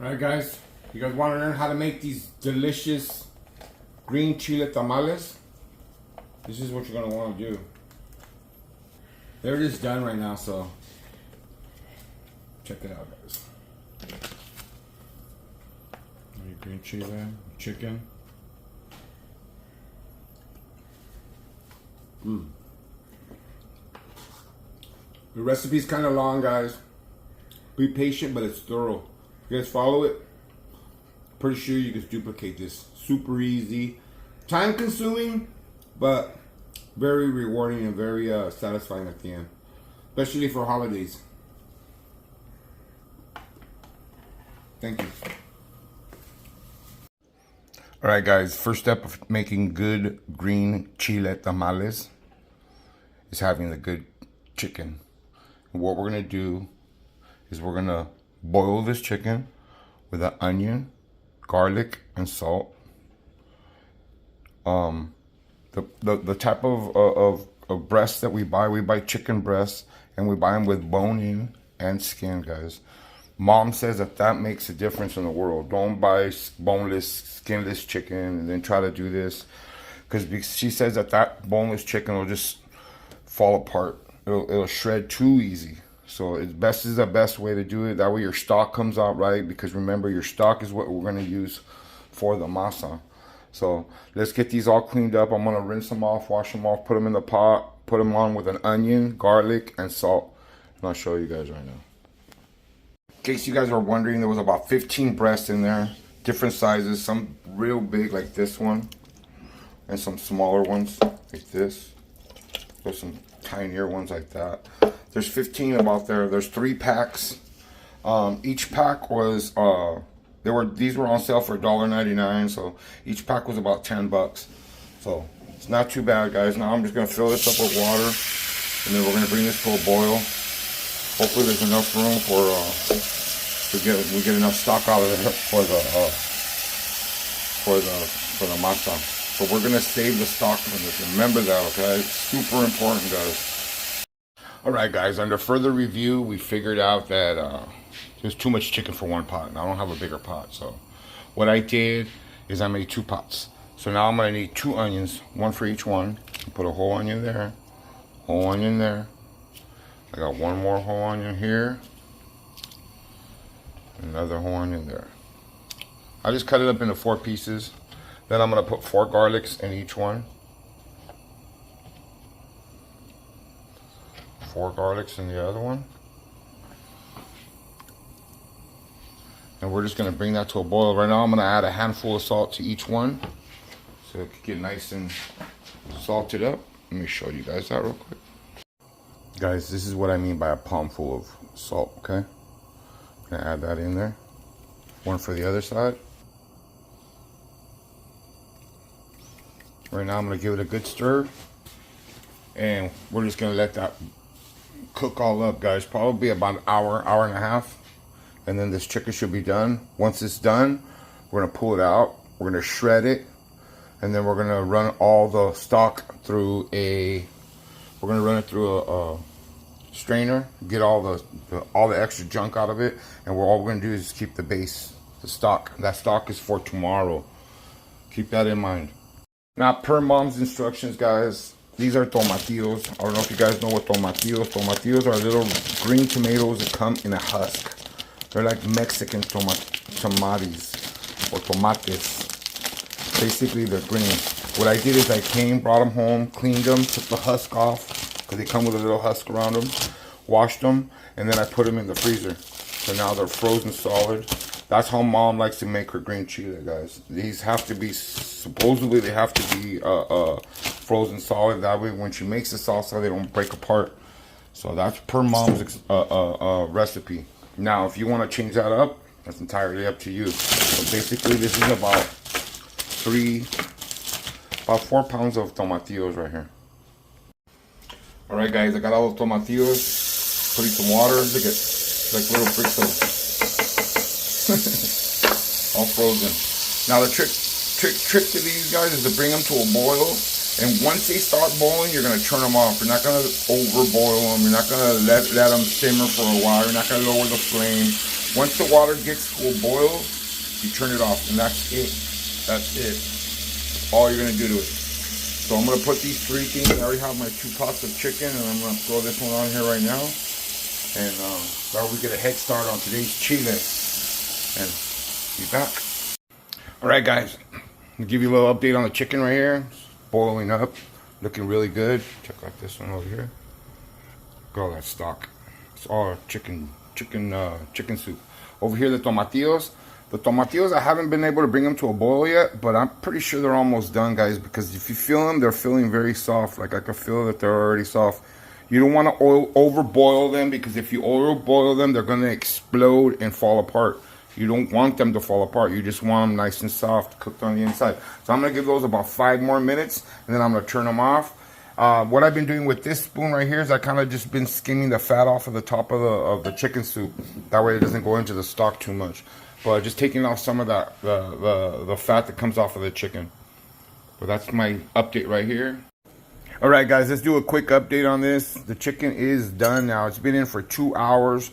Alright guys, you guys want to learn how to make these delicious green chile tamales? This is what you're going to want to do. They're just done right now, so check it out guys. Green chile, chicken. The recipe's kind of long guys. Be patient, but it's thorough. You guys follow it, pretty sure you can duplicate this. Super easy, time consuming, but very rewarding and very satisfying at the end, especially for holidays. Thank you. Alright guys, first step of making good green chile tamales is having the good chicken. And what we're going to do is we're going to boil this chicken with an onion, garlic, and salt. The type of breasts that we buy chicken breasts, and we buy them with bone in and skin, guys. Mom says that makes a difference in the world. Don't buy boneless, skinless chicken and then try to do this, because she says that boneless chicken will just fall apart. It'll shred too easy. So this is the best way to do it. That way your stock comes out right, because remember, your stock is what we're going to use for the masa. So let's get these all cleaned up. I'm going to rinse them off, wash them off, put them in the pot, put them on with an onion, garlic, and salt. And I'll show you guys right now. In case you guys are wondering, there was about 15 breasts in there, different sizes, some real big like this one, and some smaller ones like this. There's some tinier ones like that. There's 15 about there. There's 3 packs. Each pack was these were on sale for $1.99, so each pack was about 10 bucks. So it's not too bad, guys. Now I'm just gonna fill this up with water, and then we're gonna bring this to a boil. Hopefully there's enough room for we get enough stock out of there for the masa. So we're gonna save the stock from this. Remember that, okay? It's super important, guys. Alright guys, under further review, we figured out that there's too much chicken for one pot, and I don't have a bigger pot. So what I did is I made 2 pots. So now I'm gonna need 2 onions, one for each one. Put a whole onion there, whole onion there. I got one more whole onion here, another whole onion there. I just cut it up into 4 pieces. Then I'm gonna put 4 garlics in each one. 4 garlics in the other one. And we're just gonna bring that to a boil. Right now I'm gonna add a handful of salt to each one, so it can get nice and salted up. Let me show you guys that real quick. Guys, this is what I mean by a palm full of salt, okay? I'm gonna add that in there. One for the other side. Right now I'm gonna give it a good stir, and we're just gonna let that cook all up, guys. Probably about an hour and a half, and then this chicken should be done. Once it's done, we're gonna pull it out, we're gonna shred it, and then we're gonna run all the stock through a strainer, get all the extra junk out of it, and all we're gonna do is keep the base, the stock. That stock is for tomorrow. Keep that in mind. Now, per mom's instructions, guys, these are tomatillos. I don't know if you guys know what tomatillos. Tomatillos are little green tomatoes that come in a husk. They're like Mexican tomates or tomates. Basically, they're green. What I did is I brought them home, cleaned them, took the husk off, because they come with a little husk around them, washed them, and then I put them in the freezer. So now they're frozen solid. That's how mom likes to make her green chile, guys. These have to be, supposedly they have to be frozen solid. That way when she makes the salsa, they don't break apart. So that's per mom's recipe. Now, if you want to change that up, that's entirely up to you. So basically, this is about 4 pounds of tomatillos right here. Alright guys, I got all the tomatillos. Putting some water. Look at, like little bricks of all frozen. Now the trick to these guys is to bring them to a boil, and once they start boiling, you're gonna turn them off. You're not gonna over boil them. You're not gonna let them simmer for a while. You're not gonna lower the flame. Once the water gets to a boil, you turn it off, and that's it. That's it. All you're gonna do to it. So I'm gonna put these 3 things. I already have my 2 pots of chicken, and I'm gonna throw this one on here right now. And that way we get a head start on today's chile. And be back. All right, guys. I'll give you a little update on the chicken right here. It's boiling up, looking really good. Check out this one over here. Look at all that stock. It's all chicken soup. Over here, the tomatillos. The tomatillos, I haven't been able to bring them to a boil yet, but I'm pretty sure they're almost done, guys, because if you feel them, they're feeling very soft. Like I can feel that they're already soft. You don't want to overboil them, because if you overboil them, they're going to explode and fall apart. You don't want them to fall apart. You just want them nice and soft, cooked on the inside. So I'm going to give those about 5 more minutes, and then I'm going to turn them off. What I've been doing with this spoon right here is I kind of just been skimming the fat off of the top of the chicken soup. That way it doesn't go into the stock too much. But just taking off some of that the fat that comes off of the chicken. But that's my update right here. All right, guys, let's do a quick update on this. The chicken is done now. It's been in for 2 hours.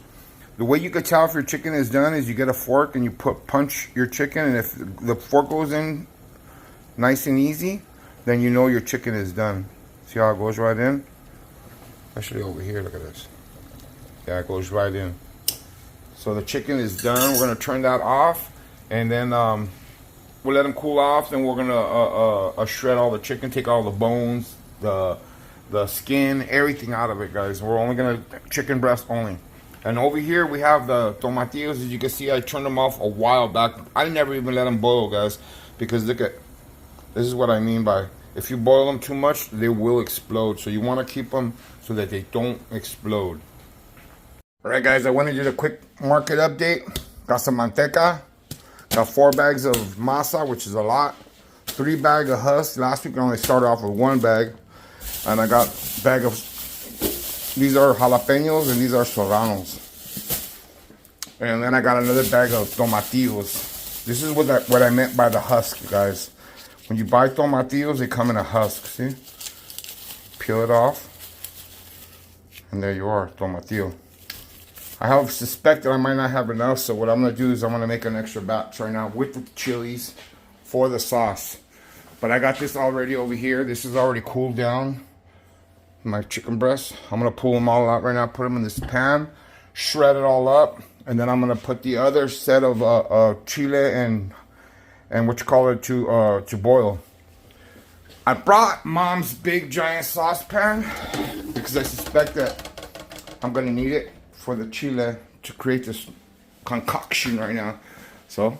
The way you can tell if your chicken is done is you get a fork and you punch your chicken, and if the fork goes in nice and easy, then you know your chicken is done. See how it goes right in? Especially over here, look at this. Yeah, it goes right in. So the chicken is done. We're gonna turn that off, and then we'll let them cool off. Then we're gonna shred all the chicken, take all the bones, the skin, everything out of it, guys. We're only gonna chicken breast only. And over here we have the tomatillos. As you can see, I turned them off a while back. I never even let them boil, guys, because look at, this is what I mean by, if you boil them too much, they will explode. So you want to keep them so that they don't explode. All right, guys, I want to do a quick market update. Got some manteca. Got 4 bags of masa, which is a lot. 3 bags of husk. Last week I only started off with 1 bag. And I got a bag of, these are jalapenos and these are serranos. And then I got another bag of tomatillos. This is what I meant by the husk, guys. When you buy tomatillos, they come in a husk, see? Peel it off. And there you are, tomatillo. I have suspected I might not have enough, so what I'm going to do is I'm going to make an extra batch right now with the chilies for the sauce. But I got this already over here. This is already cooled down, my chicken breast. I'm going to pull them all out right now, put them in this pan, shred it all up, and then I'm going to put the other set of chile and what you call it to boil. I brought Mom's big giant saucepan because I suspect that I'm going to need it for the chile to create this concoction right now. So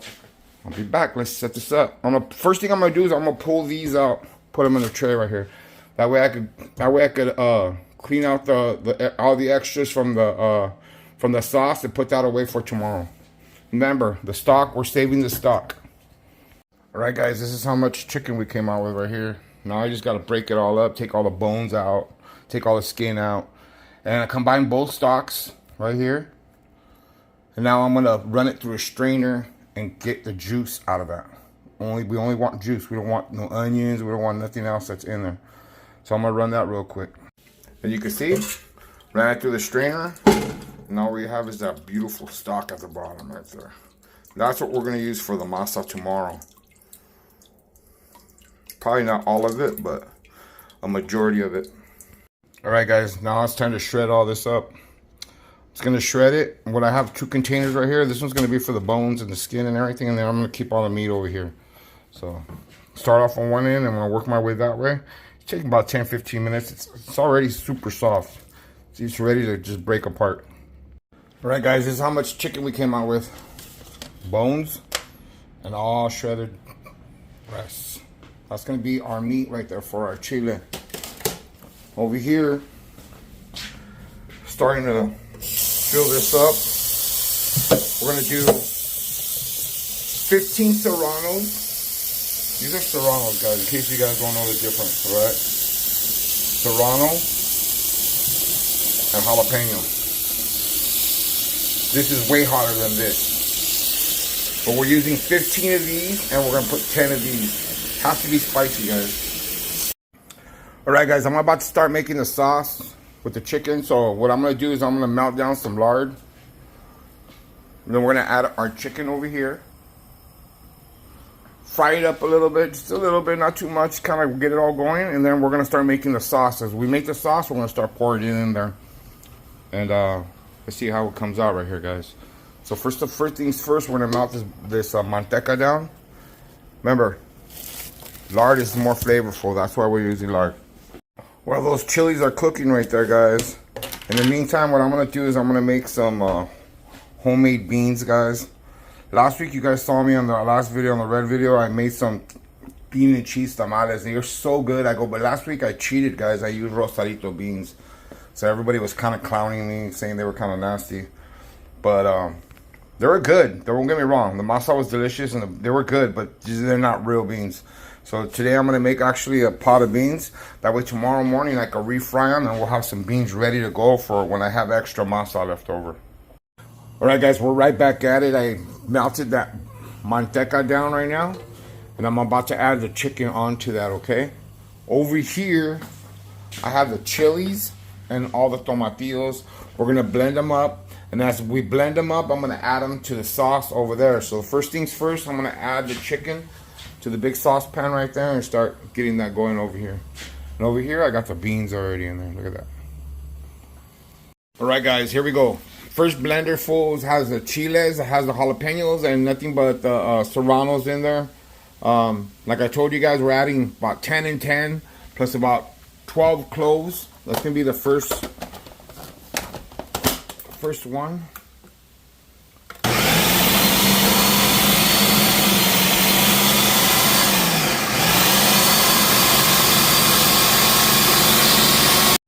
I'll be back. Let's set this up. First thing I'm gonna do is I'm gonna pull these out, put them in a tray right here. That way I could clean out all the extras from the sauce and put that away for tomorrow. Remember, the stock, we're saving the stock. All right, guys, this is how much chicken we came out with right here. Now I just gotta break it all up, take all the bones out, take all the skin out, and I combine both stocks right here. And now I'm gonna run it through a strainer and get the juice out of that. We only want juice. We don't want no onions. We don't want nothing else that's in there. So I'm gonna run that real quick. And you can see, ran it through the strainer. And all we have is that beautiful stock at the bottom right there. That's what we're gonna use for the masa tomorrow. Probably not all of it, but a majority of it. All right, guys, now it's time to shred all this up. It's going to shred it. What I have 2 containers right here. This one's going to be for the bones and the skin and everything. And then I'm going to keep all the meat over here. So start off on one end. I'm going to work my way that way. It's taking about 10-15 minutes. It's already super soft. It's ready to just break apart. All right, guys. This is how much chicken we came out with. Bones and all shredded breasts. That's going to be our meat right there for our chile. Over here, starting to fill this up. We're gonna do 15 serranos. These are serranos, guys, in case you guys don't know the difference, all right? Serrano and jalapeno. This is way hotter than this. But we're using 15 of these, and we're gonna put 10 of these. Has to be spicy, guys. All right, guys, I'm about to start making the sauce with the chicken. So what I'm gonna do is I'm gonna melt down some lard. And then we're gonna add our chicken over here. Fry it up a little bit, just a little bit, not too much, kind of get it all going. And then we're gonna start making the sauce. As we make the sauce, we're gonna start pouring it in there. And let's see how it comes out right here, guys. So first things first, we're gonna melt this manteca down. Remember, lard is more flavorful. That's why we're using lard. While those chilies are cooking right there, guys, in the meantime, what I'm gonna do is I'm gonna make some homemade beans, guys. Last week, you guys saw me on the last video, on the red video, I made some bean and cheese tamales. They are so good. But last week I cheated, guys. I used rosadito beans. So everybody was kind of clowning me, saying they were kind of nasty. But they were good. Don't get me wrong. The masa was delicious and they were good, but they're not real beans. So today I'm going to make actually a pot of beans. That way tomorrow morning I can refry them and we'll have some beans ready to go for when I have extra masa left over. Alright guys, we're right back at it. I melted that manteca down right now. And I'm about to add the chicken onto that, okay? Over here, I have the chilies and all the tomatillos. We're gonna blend them up. And as we blend them up, I'm gonna add them to the sauce over there. So first things first, I'm gonna add the chicken to the big saucepan right there and start getting that going over here. And over here, I got the beans already in there. Look at that. Alright guys, here we go. First blender full has the chiles, it has the jalapenos, and nothing but the serranos in there. Like I told you guys, we're adding about 10 and 10, plus about 12 cloves. That's going to be the first one.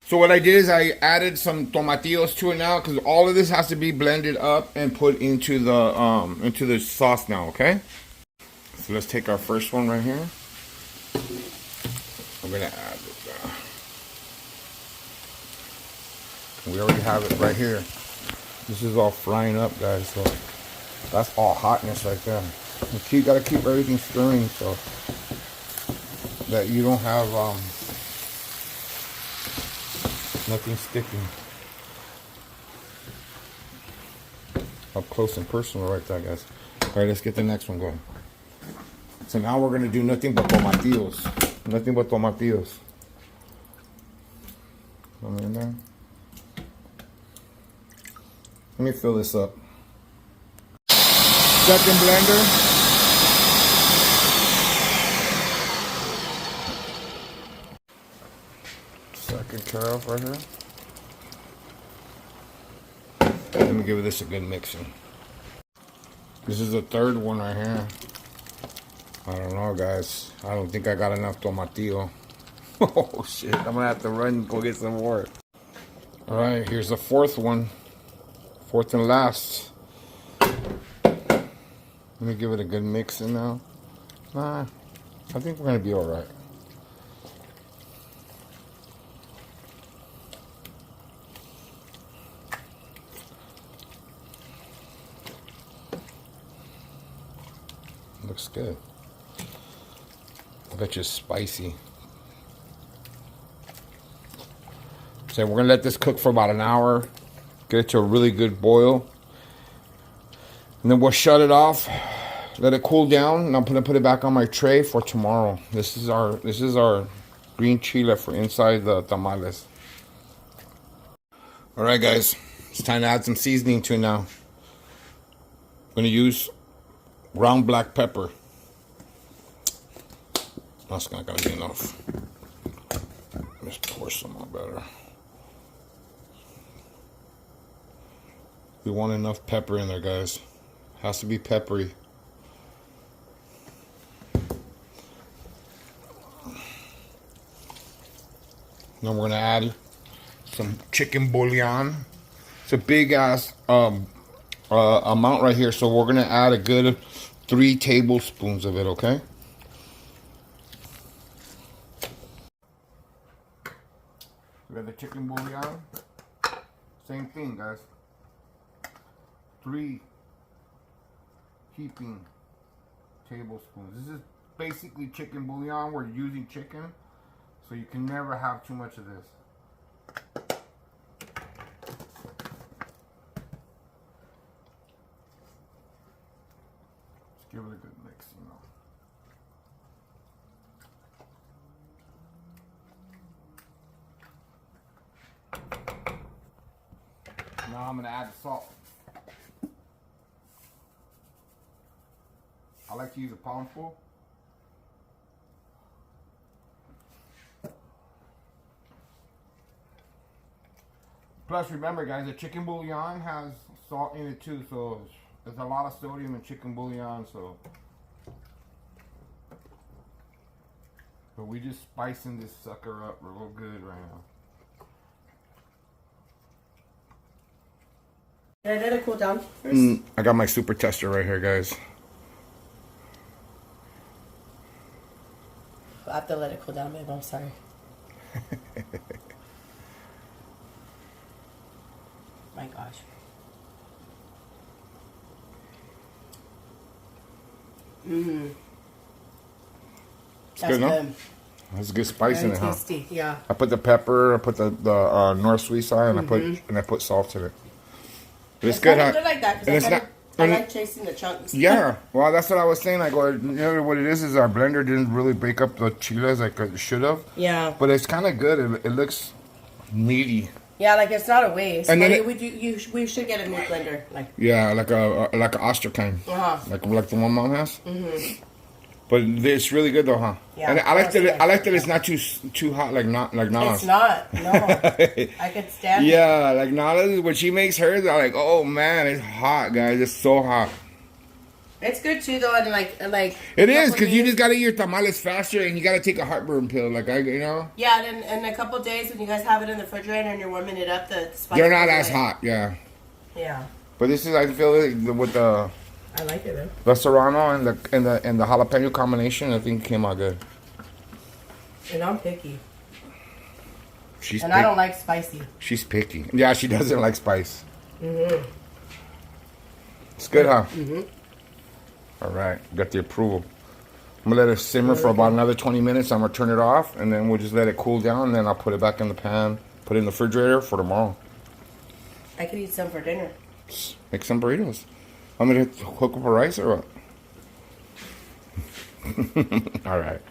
So what I did is I added some tomatillos to it now, because all of this has to be blended up and put into the sauce now, okay? So let's take our first one right here. I'm gonna add it. We already have it right here. This is all frying up, guys. So that's all hotness right there. You gotta keep everything stirring so that you don't have nothing sticking. Up close and personal right there, guys. All right, let's get the next one going. So now we're gonna do nothing but tomatillos. Nothing but tomatillos. Come in there. Let me fill this up. Second blender. Second carrot right here. Let me give this a good mixing. This is the third one right here. I don't know, guys. I don't think I got enough tomatillo. Oh shit, I'm gonna have to run and go get some more. Alright, here's the fourth one. Fourth and last. Let me give it a good mixing now. Nah, I think we're gonna be alright. Looks good. I bet you it's spicy. So we're gonna let this cook for about an hour, get it to a really good boil, and then we'll shut it off, let it cool down, and I'm gonna put it back on my tray for tomorrow. This is our green chile for inside the tamales. All right, guys, it's time to add some seasoning to it now. I'm gonna use ground black pepper. That's not gonna be enough. Let's pour some more better. We want enough pepper in there, guys. Has to be peppery. Then we're gonna add some chicken bouillon. It's a big ass amount right here, so we're gonna add a good 3 tablespoons of it, okay? We got the chicken bouillon. Same thing, guys. 3 heaping tablespoons. This is basically chicken bouillon. We're using chicken, so you can never have too much of this. Give it a good mix, you know. Now I'm gonna add the salt. I like to use a palm full. Plus, remember, guys, the chicken bouillon has salt in it too, so there's a lot of sodium in chicken bouillon. So, but we just spicing this sucker up real good right now. Can I let it cool down first? I got my super tester right here, guys. I have to let it cool down, babe. I'm sorry. My gosh. That's good, no? good. That's good spice Very in it, huh? tasty, yeah. I put the pepper, I put the North Sweet side, and I put salt in it. But it's good, huh? Good like that, And it's not. I like chasing the chunks. Yeah, well, that's what I was saying. Like, you know what it is our blender didn't really break up the chiles like it should have. Yeah. But it's kind of good. It looks meaty. Yeah, like it's not a waste. And then we should get a new blender. Like. Yeah, like a Ostrakhan. Like the one Mom has. But it's really good though, huh? Yeah. And I like that it's not too hot like Nala's. It's not. No. I could stand it. Yeah, like Nala's when she makes hers, I'm like, oh man, it's hot, guys. It's so hot. It's good too, though, and like it is because you just gotta eat your tamales faster, and you gotta take a heartburn pill, like you know. Yeah, and in a couple days when you guys have it in the refrigerator and you're warming it up, the spice. They're not as hot, yeah. Yeah. But this is, I feel like with the. I like it, though. The serrano and the jalapeno combination, I think came out good. And I'm picky. I don't like spicy. She's picky. Yeah, she doesn't like spice. It's good, huh? All right, got the approval. I'm gonna let it simmer for about another 20 minutes. I'm gonna turn it off, and then we'll just let it cool down. And then I'll put it back in the pan, put it in the refrigerator for tomorrow. I could eat some for dinner. Make some burritos. I'm gonna hook up a rice or what? All right.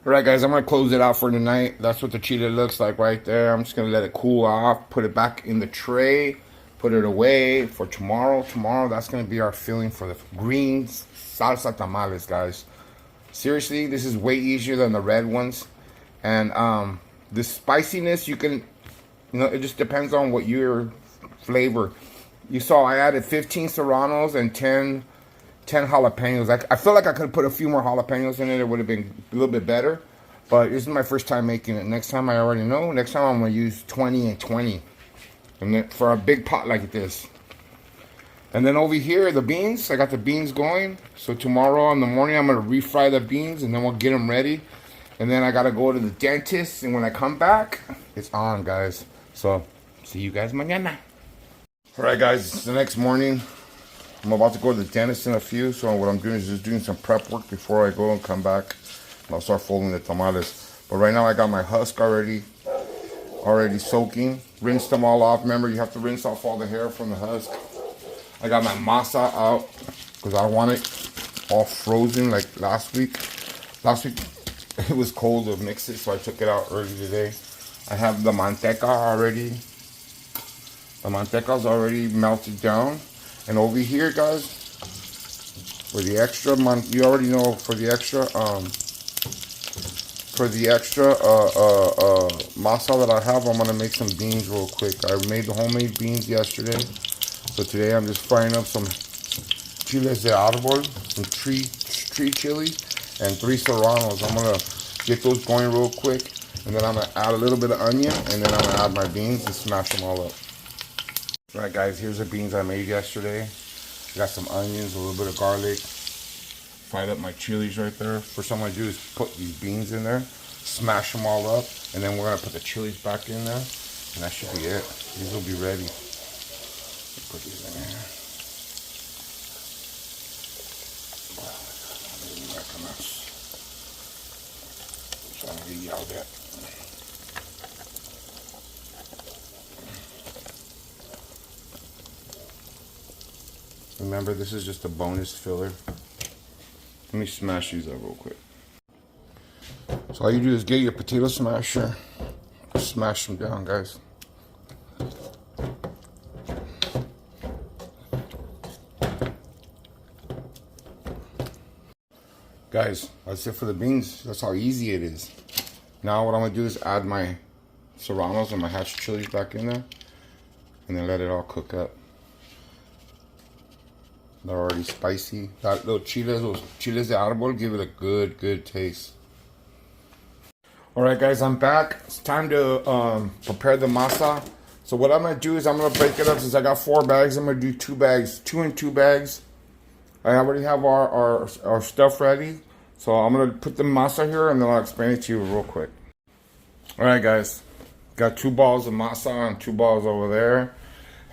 All right, guys, I'm gonna close it out for tonight. That's what the chile looks like right there. I'm just gonna let it cool off, put it back in the tray, put it away for tomorrow. Tomorrow, that's gonna be our filling for the green salsa tamales, guys. Seriously, this is way easier than the red ones. And the spiciness, you can, it just depends on what your flavor. You saw I added 15 serranos and 10 jalapenos. I feel like I could have put a few more jalapenos in it. It would have been a little bit better. But this is my first time making it. Next time I already know. Next time I'm going to use 20 and 20. And then for a big pot like this. And then over here, the beans. I got the beans going. So tomorrow in the morning, I'm going to refry the beans. And then we'll get them ready. And then I got to go to the dentist. And when I come back, it's on, guys. So, see you guys mañana. Alright, guys, it's the next morning. I'm about to go to the dentist in a few, so what I'm doing is just doing some prep work before I go and come back. And I'll start folding the tamales. But right now I got my husk already soaking. Rinsed them all off. Remember, you have to rinse off all the hair from the husk. I got my masa out because I want it all frozen like last week. Last week it was cold to mix it, so I took it out early today. I have the manteca already. The manteca's already melted down. And over here, guys, for the extra, you already know, for the extra masa that I have, I'm gonna make some beans real quick. I made the homemade beans yesterday. So today I'm just frying up some chiles de árbol, some tree chili, and 3 serranos. I'm gonna get those going real quick. And then I'm gonna add a little bit of onion, and then I'm gonna add my beans and smash them all up. Alright, guys, here's the beans I made yesterday. Got some onions, a little bit of garlic. Fried up my chilies right there. First thing I'm going to do is put these beans in there, smash them all up, and then we're going to put the chilies back in there. And that should be it. These will be ready. Put these in there. Remember, this is just a bonus filler. Let me smash these up real quick. So all you do is get your potato smasher, smash them down, guys. Guys, that's it for the beans. That's how easy it is. Now what I'm gonna do is add my serranos and my hatch chilies back in there, and then let it all cook up. They're already spicy. That little chiles, those chiles de árbol, give it a good taste. All right, guys, I'm back. It's time to prepare the masa. So what I'm gonna do is I'm gonna break it up. Since I got 4 bags, I'm gonna do 2 bags, 2 and 2 bags. I already have our stuff ready. So I'm gonna put the masa here and then I'll explain it to you real quick. All right, guys, got 2 balls of masa and 2 balls over there.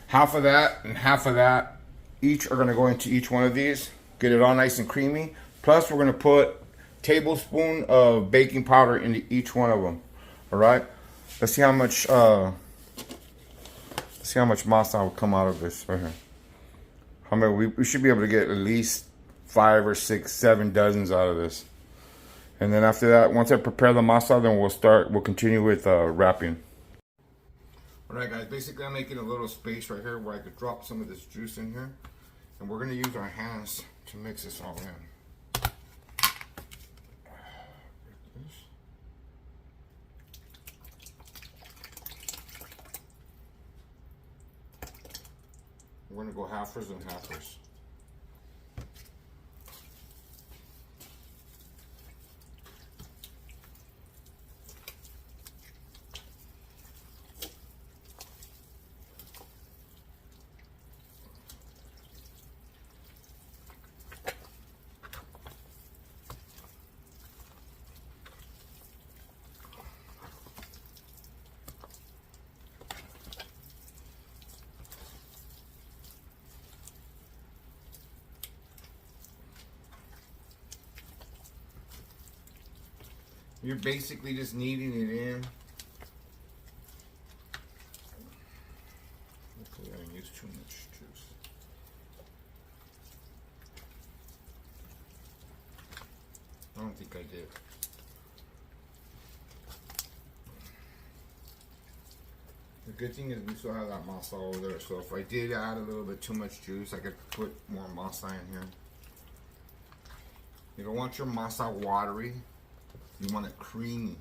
Half of that and half of that each are gonna go into each one of these. Get it all nice and creamy. Plus we're gonna put tablespoon of baking powder into each one of them. All right, let's see how much masa will come out of this right here. How many? We should be able to get at least 5 or 6, 7 dozens out of this. And then after that, once I prepare the masa, then we'll continue with wrapping. All right, guys, basically I'm making a little space right here where I could drop some of this juice in here. And we're gonna use our hands to mix this all in. We're gonna go halfers and halfers. You're basically just kneading it in. Hopefully I didn't use too much juice. I don't think I did. The good thing is we still have that masa over there, so if I did add a little bit too much juice, I could put more masa in here. You don't want your masa watery. You want it creamy.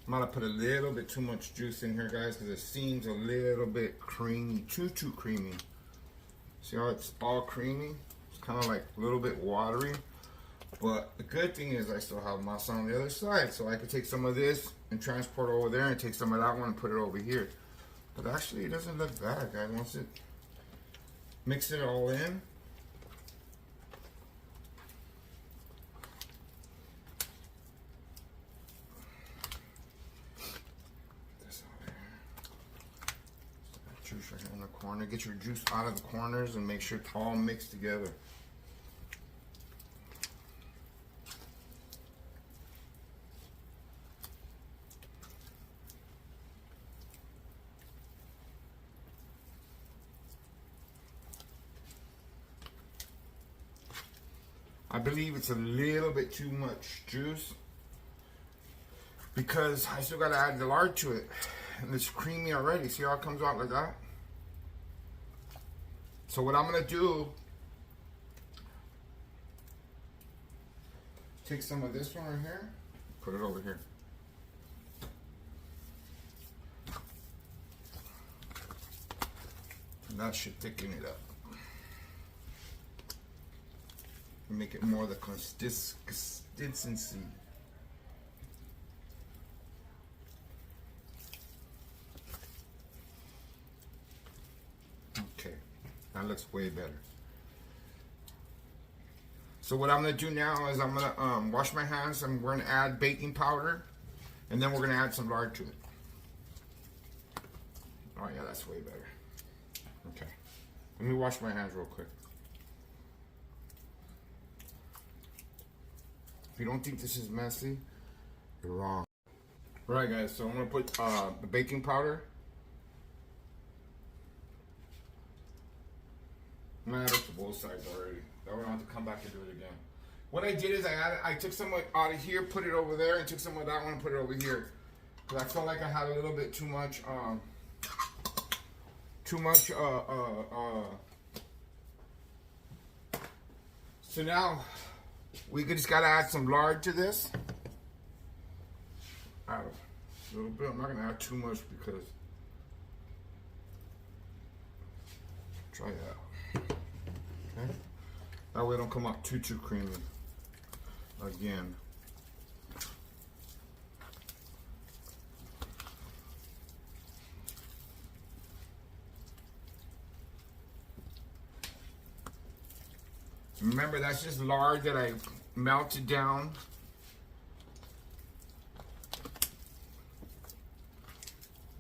I'm gonna put a little bit too much juice in here, guys, because it seems a little bit creamy, too creamy. See how it's all creamy? It's kind of like a little bit watery. But the good thing is I still have masa on the other side, so I could take some of this and transport over there and take some of that one and put it over here. But actually it doesn't look bad, guys. Once it mix it all in. Juice right here in the corner. Get your juice out of the corners and make sure it's all mixed together. I believe it's a little bit too much juice because I still got to add the lard to it. And it's creamy already. See how it comes out like that? So what I'm going to do, take some of this one right here, put it over here. And that should thicken it up. Make it more the consistency. looks way better. So what I'm gonna do now is I'm gonna wash my hands, and we're gonna add baking powder, and then we're gonna add some lard to it. Oh yeah, that's way better. Okay, let me wash my hands real quick. If you don't think this is messy, you're wrong. All right, guys, so I'm gonna put the baking powder. I'm gonna add it to both sides already. That way I don't have to come back and do it again. What I did is I took some out of here, put it over there, and took some of that one and put it over here. Because I felt like I had a little bit too much, so now we just gotta add some lard to this. Add a little bit. I'm not gonna add too much because try that. Okay. That way it don't come out too creamy. Again. Remember, that's just lard that I melted down.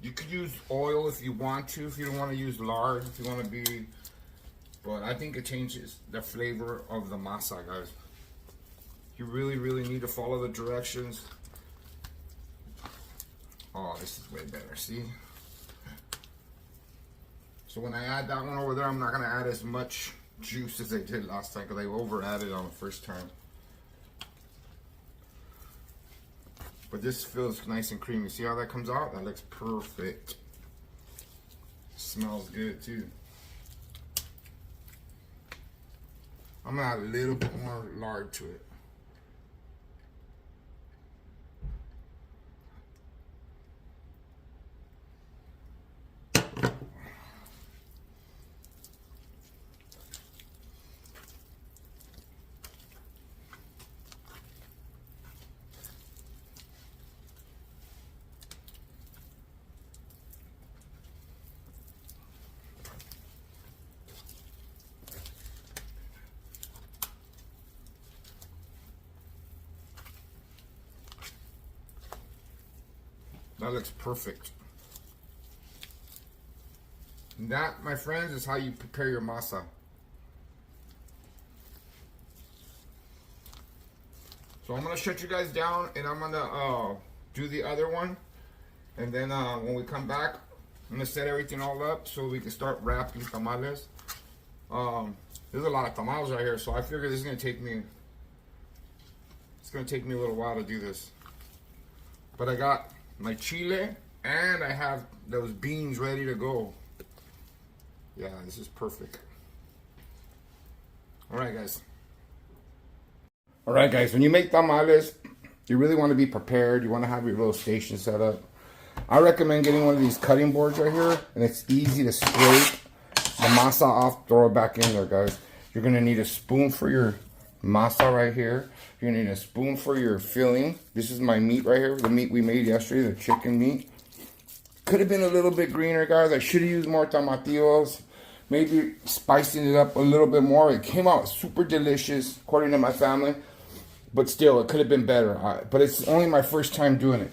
You could use oil if you want to, if you don't want to use lard, if you want to be, but I think it changes the flavor of the masa, guys. You really need to follow the directions. Oh, this is way better, see? So when I add that one over there, I'm not going to add as much juice as I did last time because I over added on the first time. But this feels nice and creamy. See how that comes out? That looks perfect. Smells good too. I'm gonna add a little bit more lard to it. That looks perfect. And that, my friends, is how you prepare your masa. So I'm gonna shut you guys down, and I'm gonna do the other one, and then when we come back, I'm gonna set everything all up so we can start wrapping tamales. There's a lot of tamales right here, so I figure this is gonna take me. It's gonna take me a little while to do this, but I got my chile, and I have those beans ready to go. Yeah, this is perfect. All right, guys. All right, guys, when you make tamales, you really want to be prepared. You want to have your little station set up. I recommend getting one of these cutting boards right here, and it's easy to scrape the masa off, throw it back in there, guys. You're going to need a spoon for your masa right here. You're gonna need a spoon for your filling. This is my meat right here, the meat we made yesterday, the chicken meat. Could have been a little bit greener, guys. I should have used more tomatillos, maybe spicing it up a little bit more. It came out super delicious, according to my family, but still, it could have been better. But it's only my first time doing it.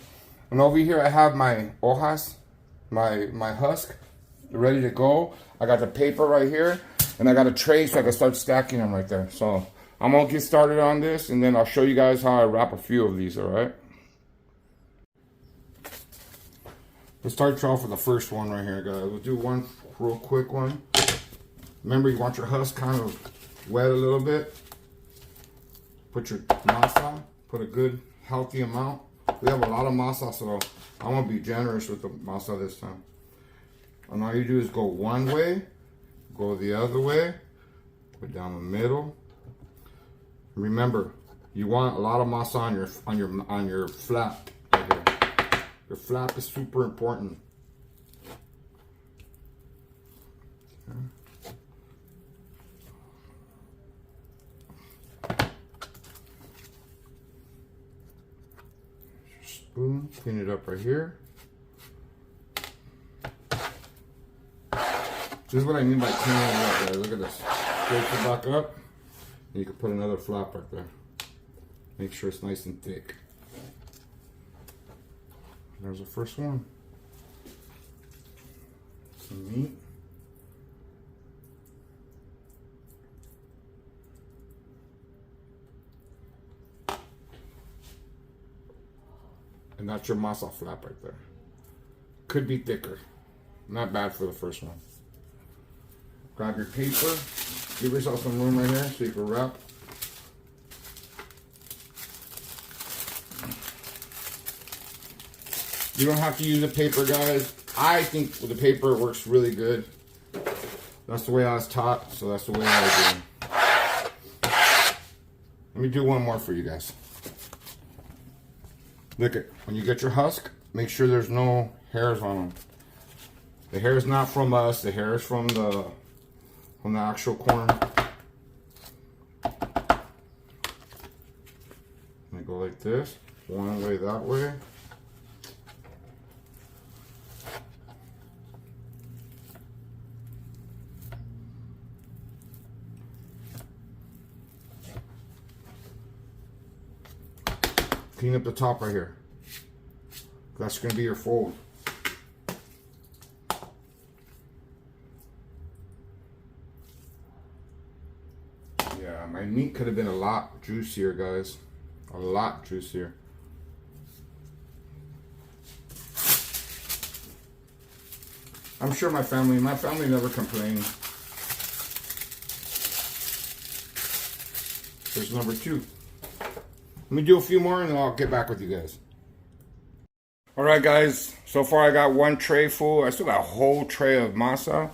And over here, I have my hojas, my husk, ready to go. I got the paper right here, and I got a tray so I can start stacking them right there. So I'm gonna get started on this, and then I'll show you guys how I wrap a few of these, all right? Let's start you off with the first one right here, guys. We'll do one real quick one. Remember, you want your husk kind of wet a little bit. Put your masa, put a good, healthy amount. We have a lot of masa, so I'm gonna be generous with the masa this time. And all you do is go one way, go the other way, put down the middle. Remember, you want a lot of masa on your flap right here. Your flap is super important. Okay. Spoon, clean it up right here. This is what I mean by cleaning it up, guys. Look at this. Scrape it back up. And you can put another flap right there. Make sure it's nice and thick. There's the first one. Some meat. And that's your masa flap right there. Could be thicker. Not bad for the first one. Grab your paper. Give yourself some room right here so you can wrap. You don't have to use a paper, guys. I think with the paper it works really good. That's the way I was taught, so that's the way I do. Let me do one more for you guys. Look at, when you get your husk, make sure there's no hairs on them. The hair is not from us, the hair is from the actual corn. Let me go like this, one way that way. Clean up the top right here. That's going to be your fold. Yeah, my meat could have been a lot juicier, guys. A lot juicier. I'm sure my family never complained. There's number 2. Let me do a few more and then I'll get back with you guys. Alright guys, so far I got one tray full. I still got a whole tray of masa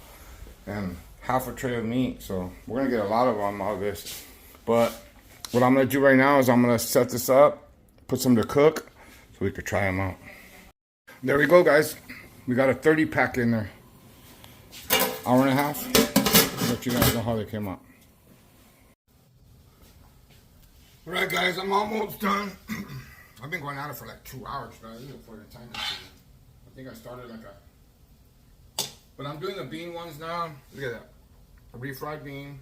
and half a tray of meat. So we're going to get a lot of them out of this. But what I'm going to do right now is I'm going to set this up, put some to cook so we can try them out. There we go, guys. We got a 30 pack in there. Hour and a half. I'll let you guys know how they came out. Alright guys, I'm almost done. I've been going at it for like 2 hours, guys. Before the time. I think I started like but I'm doing the bean ones now. Look at that. A refried bean.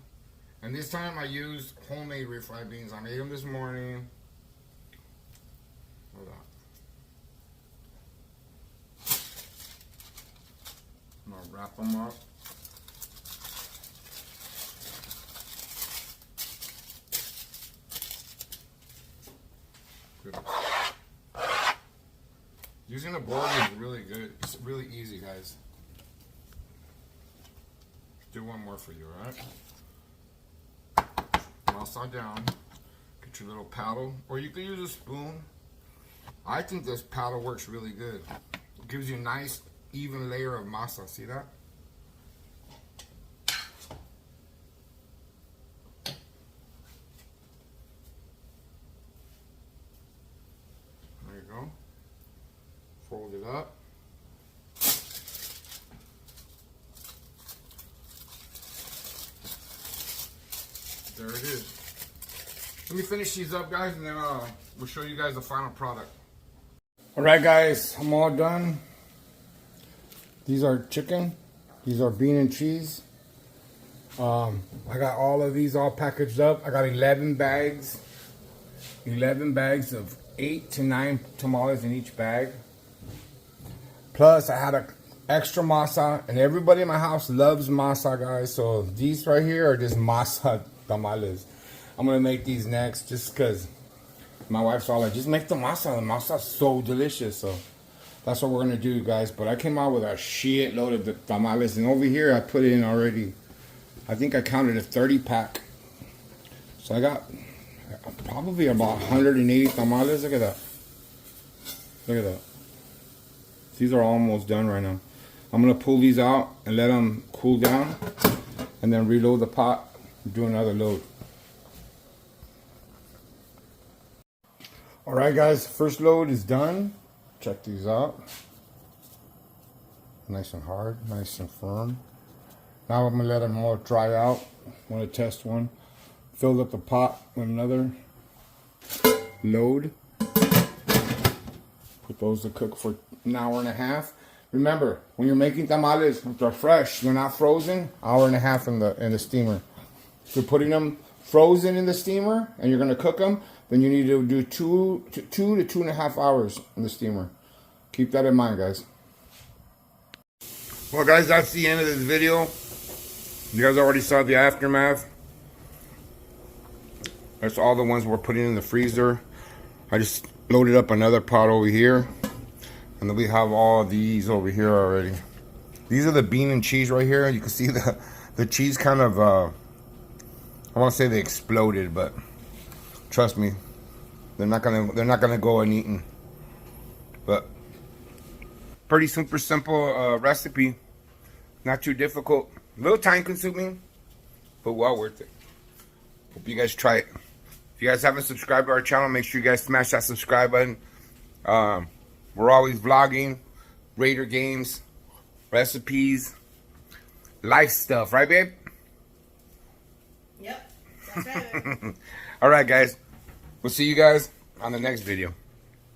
And this time I used homemade refried beans. I made them this morning. Hold on. I'm gonna wrap them up. Using a board is really good. It's really easy, guys. Do one more for you, alright? Masa down. Get your little paddle. Or you can use a spoon. I think this paddle works really good. It gives you a nice, even layer of masa. See that? There you go. Fold it up. There it is. Let me finish these up, guys, and then we'll show you guys the final product. Alright guys, I'm all done. These are chicken. These are bean and cheese. I got all of these all packaged up. I got 11 bags. 11 bags of 8 to 9 tamales in each bag. Plus, I had an extra masa, and everybody in my house loves masa, guys. So these right here are just masa tamales. I'm gonna make these next, just because my wife's all like, just make the masa. The masa's so delicious. So that's what we're gonna do, guys. But I came out with a shit load of the tamales, and over here I put in already. I think I counted a 30 pack. So I got probably about 180 tamales. Look at that. Look at that. These are almost done right now. I'm going to pull these out and let them cool down and then reload the pot and do another load. Alright guys, first load is done. Check these out. Nice and hard, nice and firm. Now I'm going to let them all dry out. I'm going to test one. Filled up the pot with another load. Put those to cook for an hour and a half. Remember, when you're making tamales, if they're fresh, they're not frozen, hour and a half in the steamer. If you're putting them frozen in the steamer and you're going to cook them, then you need to do 2 to 2.5 hours in the steamer. Keep that in mind, guys. Well, guys, that's the end of this video. You guys already saw the aftermath. That's all the ones we're putting in the freezer. I just loaded up another pot over here. And then we have all these over here already. These are the bean and cheese right here. You can see the cheese kind of, I want to say they exploded, but trust me, they're not gonna go uneaten. But pretty super simple recipe. Not too difficult. A little time consuming, but well worth it. Hope you guys try it. If you guys haven't subscribed to our channel, make sure you guys smash that subscribe button. We're always vlogging, Raider games, recipes, life stuff, right, babe? Yep, that's right. All right, guys. We'll see you guys on the next video.